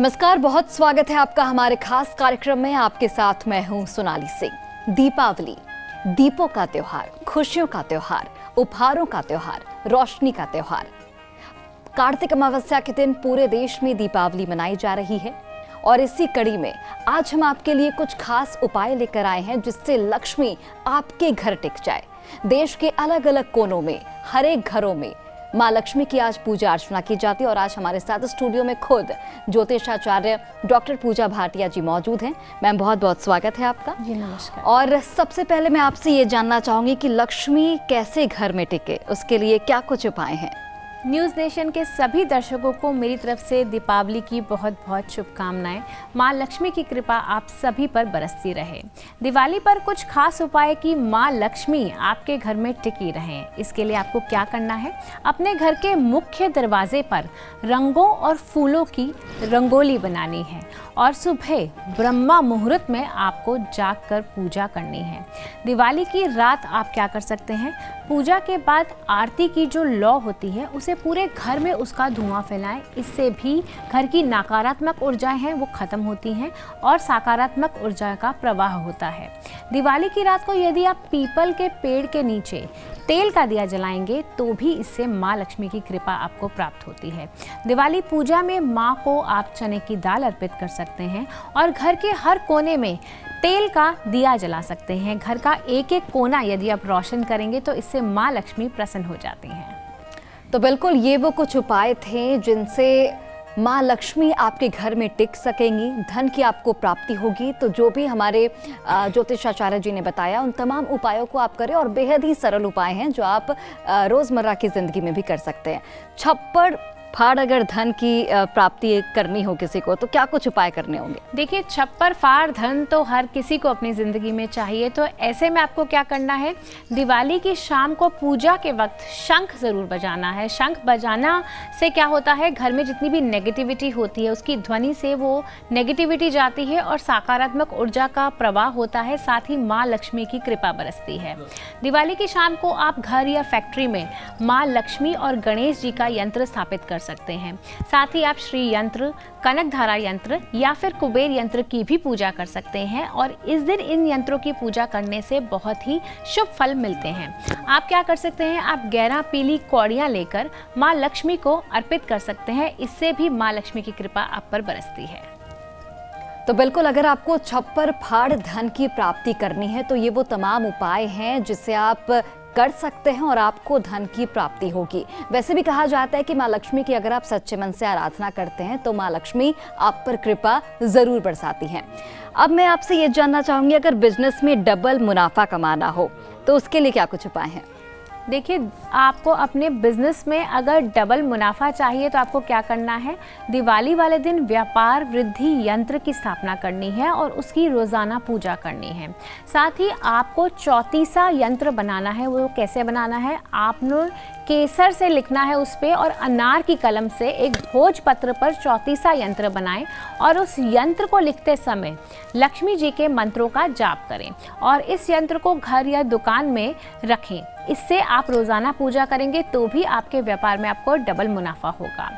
नमस्कार, बहुत स्वागत है आपका हमारे खास कार्यक्रम में। आपके साथ मैं हूं सोनाली सिंह। दीपावली, दीपों का त्योहार, खुशियों का त्योहार, उपहारों का त्योहार, रोशनी का त्योहार। कार्तिक अमावस्या के दिन पूरे देश में दीपावली मनाई जा रही है और इसी कड़ी में आज हम आपके लिए कुछ खास उपाय लेकर आए हैं जिससे लक्ष्मी आपके घर टिक जाए। देश के अलग अलग कोनों में, हर एक घरों में माँ लक्ष्मी की आज पूजा अर्चना की जाती है और आज हमारे साथ स्टूडियो में खुद ज्योतिषाचार्य डॉक्टर पूजा भाटिया जी मौजूद हैं। मैम, बहुत बहुत स्वागत है आपका। जी नमस्कार। और सबसे पहले मैं आपसे ये जानना चाहूंगी कि लक्ष्मी कैसे घर में टिके, उसके लिए क्या कुछ उपाय हैं? न्यूज़ नेशन के सभी दर्शकों को मेरी तरफ से दीपावली की बहुत बहुत शुभकामनाएं। माँ लक्ष्मी की कृपा आप सभी पर बरसती रहे। दिवाली पर कुछ खास उपाय कि माँ लक्ष्मी आपके घर में टिकी रहें। इसके लिए आपको क्या करना है? अपने घर के मुख्य दरवाजे पर रंगों और फूलों की रंगोली बनानी है और सुबह ब्रह्मा मुहूर्त में आपको जागकर पूजा करनी है। दिवाली की रात आप क्या कर सकते हैं? पूजा के बाद आरती की जो लौ होती है उसे पूरे घर में उसका धुआं फैलाएं। इससे भी घर की नकारात्मक ऊर्जाएं हैं वो खत्म होती हैं और सकारात्मक ऊर्जा का प्रवाह होता है। दिवाली की रात को यदि आप पीपल के पेड़ के नीचे तेल का दिया जलाएंगे तो भी इससे माँ लक्ष्मी की कृपा आपको प्राप्त होती है। दिवाली पूजा में माँ को आप चने की दाल अर्पित कर सकते हैं और घर के हर कोने में तेल का दिया जला सकते हैं। घर का एक एक कोना यदि आप रोशन करेंगे तो इससे माँ लक्ष्मी प्रसन्न हो जाती हैं। तो बिल्कुल ये वो कुछ उपाय थे जिनसे माँ लक्ष्मी आपके घर में टिक सकेंगी, धन की आपको प्राप्ति होगी। तो जो भी हमारे ज्योतिषाचार्य जी ने बताया उन तमाम उपायों को आप करें और बेहद ही सरल उपाय हैं जो आप रोज़मर्रा की ज़िंदगी में भी कर सकते हैं। छप्पड़ फाड़ अगर धन की प्राप्ति करनी हो किसी को तो क्या कुछ उपाय करने होंगे? देखिए, छप्पर फाड़ धन तो हर किसी को अपनी ज़िंदगी में चाहिए। तो ऐसे में आपको क्या करना है? दिवाली की शाम को पूजा के वक्त शंख ज़रूर बजाना है। शंख बजाना से क्या होता है, घर में जितनी भी नेगेटिविटी होती है उसकी ध्वनि से वो नेगेटिविटी जाती है और सकारात्मक ऊर्जा का प्रवाह होता है। साथ ही माँ लक्ष्मी की कृपा बरसती है। दिवाली की शाम को आप घर या फैक्ट्री में माँ लक्ष्मी और गणेश जी का यंत्र स्थापित कर सकते हैं। साथ ही आप श्री यंत्र, कनक धारा यंत्र या फिर कुबेर यंत्र की भी पूजा कर सकते हैं और इस दिन इन यंत्रों की पूजा करने से बहुत ही शुभ फल मिलते हैं। आप क्या कर सकते हैं? आप 11 पीली कौड़ियां लेकर माँ लक्ष्मी को अर्पित कर सकते हैं। इससे भी माँ लक्ष्मी की कृपा आप पर बरसती है। तो बिल्कुल, अगर आपको छप्पर फाड़ धन की प्राप्ति करनी है तो ये वो तमाम उपाय हैं जिससे आप कर सकते हैं और आपको धन की प्राप्ति होगी। वैसे भी कहा जाता है कि माँ लक्ष्मी की अगर आप सच्चे मन से आराधना करते हैं तो माँ लक्ष्मी आप पर कृपा जरूर बरसाती हैं। अब मैं आपसे ये जानना चाहूंगी, अगर बिजनेस में डबल मुनाफा कमाना हो तो उसके लिए क्या कुछ उपाय हैं? देखिए, आपको अपने बिजनेस में अगर डबल मुनाफा चाहिए तो आपको क्या करना है? दिवाली वाले दिन व्यापार वृद्धि यंत्र की स्थापना करनी है और उसकी रोज़ाना पूजा करनी है। साथ ही आपको चौतीसा यंत्र बनाना है। वो कैसे बनाना है? आपने केसर से लिखना है उस पर और अनार की कलम से एक भोजपत्र पर चौतीसा यंत्र बनाएं और उस यंत्र को लिखते समय लक्ष्मी जी के मंत्रों का जाप करें और इस यंत्र को घर या दुकान में रखें। इससे आप रोज़ाना पूजा करेंगे तो भी आपके व्यापार में आपको डबल मुनाफा होगा।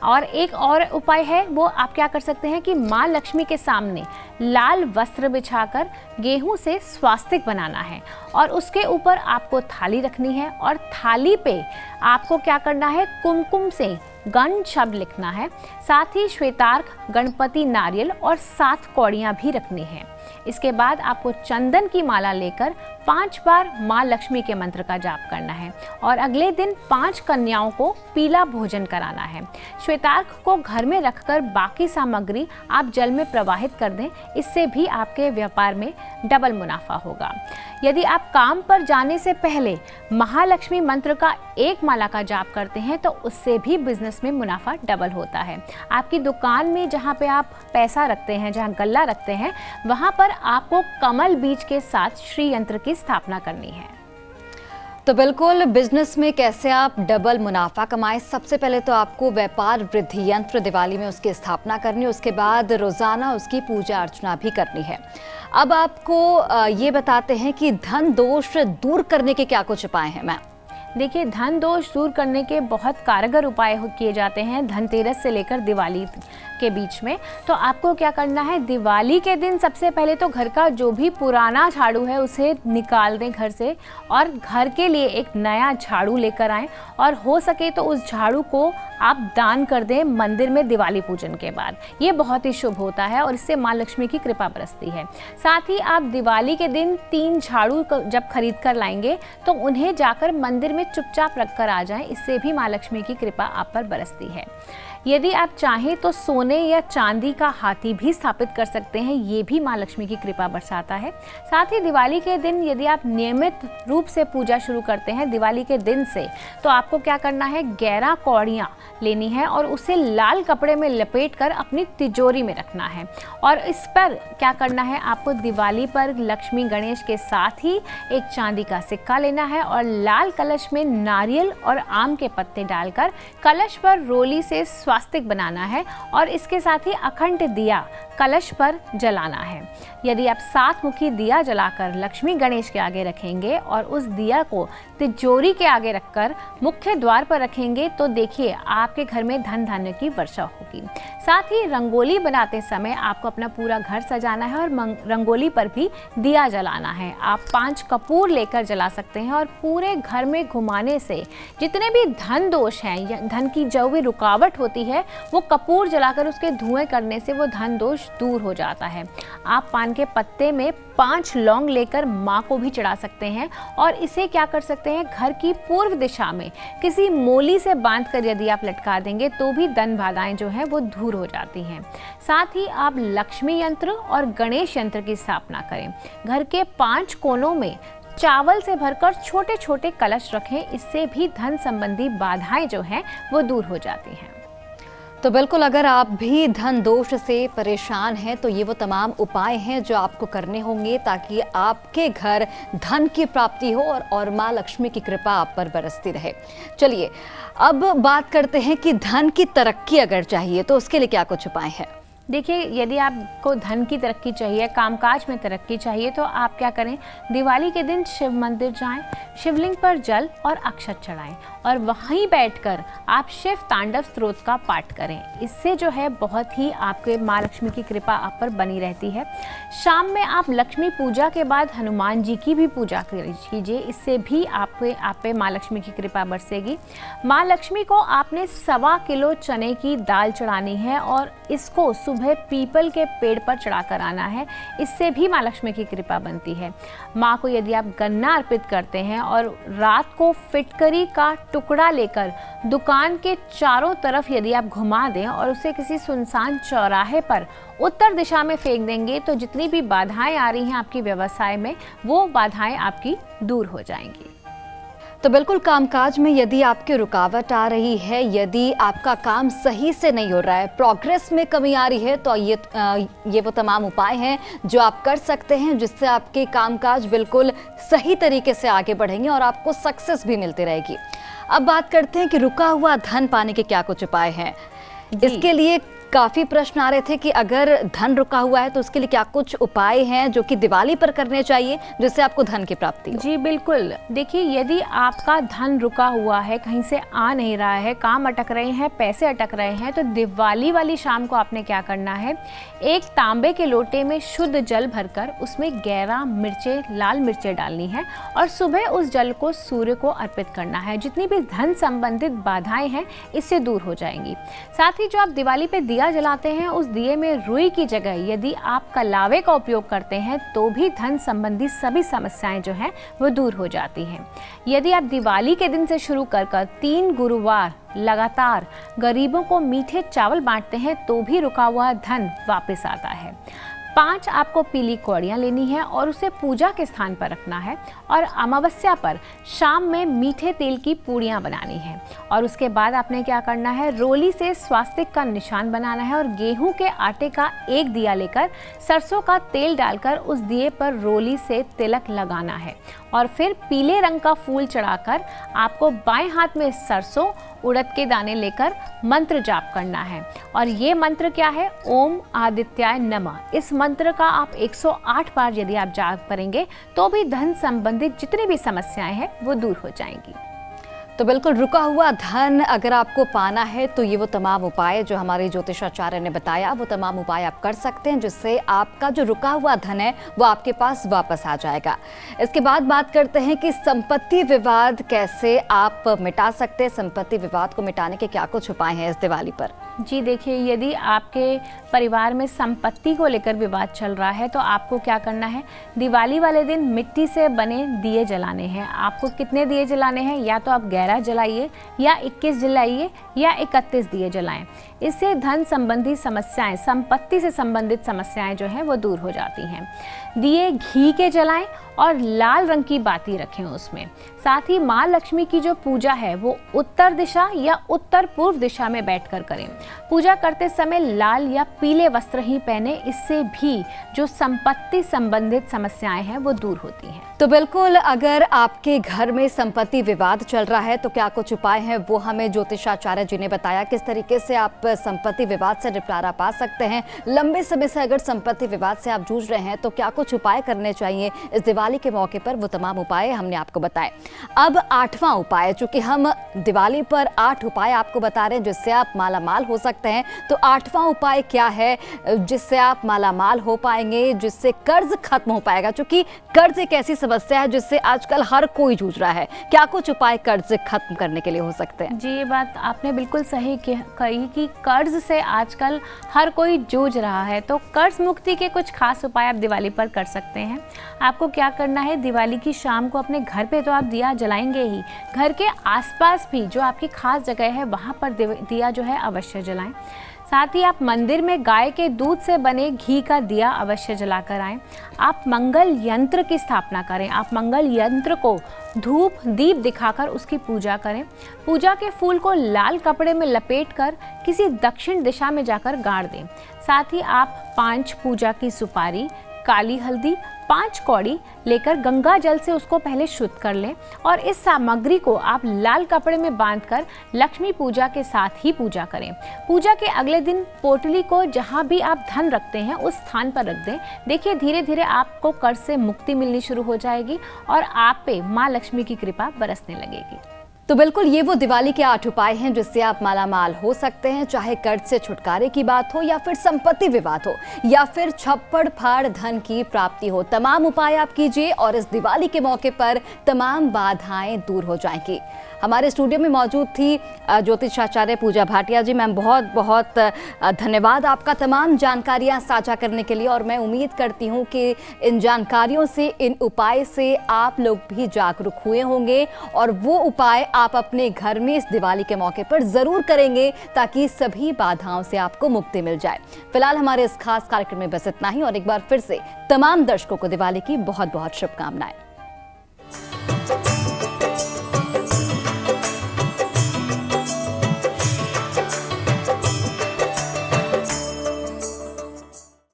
और एक और उपाय है, वो आप क्या कर सकते हैं कि माँ लक्ष्मी के सामने लाल वस्त्र बिछाकर गेहूं से स्वास्तिक बनाना है और उसके ऊपर आपको थाली रखनी है और थाली पे आपको क्या करना है? कुमकुम से गण शब्द लिखना है। साथ ही श्वेतार्क, गणपति, नारियल और 7 कौड़ियाँ भी रखनी है। इसके बाद आपको चंदन की माला लेकर 5 बार माँ लक्ष्मी के मंत्र का जाप करना है और अगले दिन 5 कन्याओं को पीला भोजन कराना है। श्वेतार्क को घर में रखकर बाकी सामग्री आप जल में प्रवाहित कर दें। इससे भी आपके व्यापार में डबल मुनाफा होगा। यदि आप काम पर जाने से पहले महालक्ष्मी मंत्र का 1 माला का जाप करते हैं तो उससे भी बिजनेस में मुनाफा डबल होता है। आपकी दुकान में जहाँ पे आप पैसा रखते हैं, जहाँ गल्ला रखते हैं, वहाँ पर आपको कमल बीज के साथ श्री यंत्र की स्थापना करनी है। तो बिल्कुल, बिजनेस में कैसे आप डबल मुनाफा कमाएं, सबसे पहले तो आपको व्यापार वृद्धि यंत्र दिवाली में उसकी स्थापना करनी है, उसके बाद रोजाना उसकी पूजा अर्चना भी करनी है। अब आपको ये बताते हैं कि धन दोष दूर करने के क्या कुछ उपाय हैं मैम? देखिए, धन दोष दूर करने के बहुत कारगर उपाय किए जाते हैं धनतेरस से लेकर दिवाली के बीच में। तो आपको क्या करना है, दिवाली के दिन सबसे पहले तो घर का जो भी पुराना झाड़ू है उसे निकाल दें घर से और घर के लिए एक नया झाड़ू लेकर आएं और हो सके तो उस झाड़ू को आप दान कर दें मंदिर में दिवाली पूजन के बाद। ये बहुत ही शुभ होता है और इससे माँ लक्ष्मी की कृपा बरसती है। साथ ही आप दिवाली के दिन 3 झाड़ू जब खरीद कर लाएंगे तो उन्हें जाकर मंदिर में चुपचाप रख कर आ जाएं, इससे भी माँ लक्ष्मी की कृपा आप पर बरसती है। यदि आप चाहें तो सोने या चांदी का हाथी भी स्थापित कर सकते हैं, ये भी माँ लक्ष्मी की कृपा बरसाता है। साथ ही दिवाली के दिन यदि आप नियमित रूप से पूजा शुरू करते हैं दिवाली के दिन से, तो आपको क्या करना है, 11 कौड़ियाँ लेनी है और उसे लाल कपड़े में लपेटकर अपनी तिजोरी में रखना है। और इस पर क्या करना है, आपको दिवाली पर लक्ष्मी गणेश के साथ ही एक चांदी का सिक्का लेना है और लाल कलश में नारियल और आम के पत्ते डालकर कलश पर रोली से स्वास्तिक बनाना है और इसके साथ ही अखंड दिया कलश पर जलाना है। यदि आप 7 मुखी दिया जलाकर लक्ष्मी गणेश के आगे रखेंगे और उस दिया को तिजोरी के आगे रखकर मुख्य द्वार पर रखेंगे तो देखिए आपके घर में धन धान्य की वर्षा होगी। साथ ही रंगोली बनाते समय आपको अपना पूरा घर सजाना है और रंगोली पर भी दिया जलाना है। आप 5 कपूर लेकर जला सकते हैं और पूरे घर में घुमाने से जितने भी धन दोष हैं या धन की जो भी रुकावट होती है वो कपूर जलाकर उसके धुएं करने से वो धन दोष दूर हो जाता है। आप पान के पत्ते में 5 लौंग लेकर माँ को भी चढ़ा सकते हैं और इसे क्या कर सकते हैं, घर की पूर्व दिशा में किसी मोली से बांधकर यदि आप लटका देंगे तो भी धन बाधाएं जो हैं वो दूर हो जाती हैं। साथ ही आप लक्ष्मी यंत्र और गणेश यंत्र की स्थापना करें। घर के 5 कोनों में चावल से भरकर छोटे छोटे कलश रखें, इससे भी धन संबंधी बाधाएं जो हैं वो दूर हो जाती हैं। तो बिल्कुल, अगर आप भी धन दोष से परेशान हैं तो ये वो तमाम उपाय हैं जो आपको करने होंगे ताकि आपके घर धन की प्राप्ति हो और माँ लक्ष्मी की कृपा आप पर बरसती रहे। चलिए अब बात करते हैं कि धन की तरक्की अगर चाहिए तो उसके लिए क्या कुछ उपाय हैं। देखिए, यदि आपको धन की तरक्की चाहिए, कामकाज में तरक्की चाहिए तो आप क्या करें, दिवाली के दिन शिव मंदिर जाएं, शिवलिंग पर जल और अक्षत चढ़ाएं और वहीं बैठकर आप शिव तांडव स्तोत्र का पाठ करें। इससे जो है बहुत ही आपके माँ लक्ष्मी की कृपा आप पर बनी रहती है। शाम में आप लक्ष्मी पूजा के बाद हनुमान जी की भी पूजा कीजिए, इससे भी आप पे माँ लक्ष्मी की कृपा बरसेगी। माँ लक्ष्मी को आपने 1.25 किलो चने की दाल चढ़ानी है और इसको सुबह पीपल के पेड़ पर चढ़ाकर आना है, इससे भी माँ लक्ष्मी की कृपा बनती है। माँ को यदि आप गन्ना अर्पित करते हैं और रात को फिटकरी का टुकड़ा लेकर दुकान के चारों तरफ यदि आप घुमा दें और उसे किसी सुनसान चौराहे पर उत्तर दिशा में फेंक देंगे तो जितनी भी बाधाएं आ रही हैं आपकी व्यवसाय में वो बाधाएं आपकी दूर हो जाएंगी। तो बिल्कुल, कामकाज में यदि आपकी रुकावट आ रही है, यदि आपका काम सही से नहीं हो रहा है, प्रोग्रेस में कमी आ रही है तो ये वो तमाम उपाय हैं जो आप कर सकते हैं जिससे आपके कामकाज बिल्कुल सही तरीके से आगे बढ़ेंगे और आपको सक्सेस भी मिलती रहेगी। अब बात करते हैं कि रुका हुआ धन पाने के क्या कुछ उपाय हैं। इसके लिए काफ़ी प्रश्न आ रहे थे कि अगर धन रुका हुआ है तो उसके लिए क्या कुछ उपाय हैं जो कि दिवाली पर करने चाहिए जिससे आपको धन की प्राप्ति हो। जी बिल्कुल, देखिए यदि आपका धन रुका हुआ है, कहीं से आ नहीं रहा है, काम अटक रहे हैं, पैसे अटक रहे हैं, तो दिवाली वाली शाम को आपने क्या करना है, एक तांबे के लोटे में शुद्ध जल भरकर उसमें 11 मिर्चें, लाल मिर्चें डालनी है और सुबह उस जल को सूर्य को अर्पित करना है। जितनी भी धन संबंधित बाधाएं हैं इससे दूर हो जाएंगी। साथ ही जो आप दिवाली पे दिया जलाते हैं उस दिए में रुई की जगह यदि आप कलावे का उपयोग करते हैं तो भी धन संबंधी सभी समस्याएं जो हैं वो दूर हो जाती हैं। यदि आप दिवाली के दिन से शुरू कर 3 गुरुवार लगातार गरीबों को मीठे चावल बांटते हैं तो भी रुका हुआ धन वापस आता है। 5 आपको पीली कौड़ियाँ लेनी है और उसे पूजा के स्थान पर रखना है और अमावस्या पर शाम में मीठे तेल की पूड़ियाँ बनानी है और उसके बाद आपने क्या करना है, रोली से स्वास्तिक का निशान बनाना है और गेहूं के आटे का एक दिया लेकर सरसों का तेल डालकर उस दिए पर रोली से तिलक लगाना है और फिर पीले रंग का फूल चढ़ाकर आपको बाएं हाथ में सरसों उड़द के दाने लेकर मंत्र जाप करना है। और ये मंत्र क्या है, ओम आदित्याय नमः। इस मंत्र का आप 108 बार यदि आप जाप करेंगे तो भी धन संबंधित जितनी भी समस्याएं हैं वो दूर हो जाएंगी। तो बिल्कुल रुका हुआ धन अगर आपको पाना है तो ये वो तमाम उपाय जो हमारे ज्योतिषाचार्य ने बताया, वो तमाम उपाय आप कर सकते हैं जिससे आपका जो रुका हुआ धन है वो आपके पास वापस आ जाएगा। इसके बाद बात करते हैं कि संपत्ति विवाद कैसे आप मिटा सकते हैं। संपत्ति विवाद को मिटाने के क्या कुछ उपाय हैं इस दिवाली पर? जी देखिए, यदि आपके परिवार में संपत्ति को लेकर विवाद चल रहा है तो आपको क्या करना है, दिवाली वाले दिन मिट्टी से बने दिए जलाने हैं। आपको कितने दिए जलाने हैं, या तो आप 11 जलाइए या 21 जलाइए या 31 दिए जलाएं। इससे धन संबंधी समस्याएं, संपत्ति से संबंधित समस्याएं जो हैं वो दूर हो जाती हैं। दिए घी के जलाएं और लाल रंग की बाती रखें उसमें। साथ ही माँ लक्ष्मी की जो पूजा है वो उत्तर दिशा या उत्तर पूर्व दिशा में बैठकर करें। पूजा करते समय लाल या पीले वस्त्र ही पहने, इससे भी जो संपत्ति संबंधित समस्याएं हैं वो दूर होती हैं। तो बिल्कुल अगर आपके घर में संपत्ति विवाद चल रहा है तो क्या कुछ उपाय हैं वो हमें ज्योतिषाचार्य जी ने बताया, किस तरीके से आप संपत्ति विवाद से निपटारा पा सकते हैं। लंबे समय से अगर संपत्ति विवाद से आप जूझ रहे हैं तो क्या कुछ उपाय करने चाहिए इस दिवाली के मौके पर, वो तमाम उपाय हमने आपको बताए। अब 8वां उपाय, चूंकि हम दिवाली पर 8 उपाय आपको बता रहे हैं जिससे आप माला माल हो सकते हैं, तो 8वां उपाय क्या है जिससे आप माला माल हो पाएंगे, जिससे कर्ज खत्म हो पाएगा। चूंकि कर्ज एक ऐसी समस्या है जिससे आजकल हर कोई जूझ रहा है। क्या कुछ उपाय कर्ज खत्म करने के लिए हो सकते हैं? जी, ये बात आपने बिल्कुल सही कही कि कर्ज से आजकल हर कोई जूझ रहा है। तो कर्ज मुक्ति के कुछ खास उपाय आप दिवाली पर कर सकते हैं। आपको क्या करना है, दिवाली की शाम को अपने घर पे तो आप दिया जलाएंगे ही, घर के आसपास भी जो आपकी खास जगह है वहाँ पर दिया जो है अवश्य जलाएं। साथ ही आप मंदिर में गाय के दूध से बने घी का दिया अवश्य जलाकर आएं। आप मंगल यंत्र की स्थापना करें। आप मंगल यंत्र को धूप दीप दिखाकर उसकी पूजा करें। पूजा के फूल को लाल कपड़े में लपेटकर किसी दक्षिण दिशा में जाकर गाड़ दें। साथ ही आप 5 पूजा की सुपारी, काली हल्दी, 5 कौड़ी लेकर गंगा जल से उसको पहले शुद्ध कर लें और इस सामग्री को आप लाल कपड़े में बांधकर लक्ष्मी पूजा के साथ ही पूजा करें। पूजा के अगले दिन पोटली को जहां भी आप धन रखते हैं उस स्थान पर रख दें। देखिए, धीरे धीरे आपको कर्ज से मुक्ति मिलनी शुरू हो जाएगी और आप पे माँ लक्ष्मी की कृपा बरसने लगेगी। तो बिल्कुल ये वो दिवाली के 8 उपाय हैं जिससे आप मालामाल हो सकते हैं, चाहे कर्ज से छुटकारे की बात हो या फिर संपत्ति विवाद हो या फिर छप्पड़ फाड़ धन की प्राप्ति हो। तमाम उपाय आप कीजिए और इस दिवाली के मौके पर तमाम बाधाएं दूर हो जाएंगी। हमारे स्टूडियो में मौजूद थी ज्योतिषाचार्य पूजा भाटिया जी। मैम, बहुत बहुत धन्यवाद आपका तमाम जानकारियां साझा करने के लिए, और मैं उम्मीद करती हूं कि इन जानकारियों से, इन उपाय से आप लोग भी जागरूक हुए होंगे और वो उपाय आप अपने घर में इस दिवाली के मौके पर जरूर करेंगे ताकि सभी बाधाओं से आपको मुक्ति मिल जाए। फिलहाल हमारे इस खास कार्यक्रम में बस इतना ही, और एक बार फिर से तमाम दर्शकों को दिवाली की बहुत बहुत शुभकामनाएं।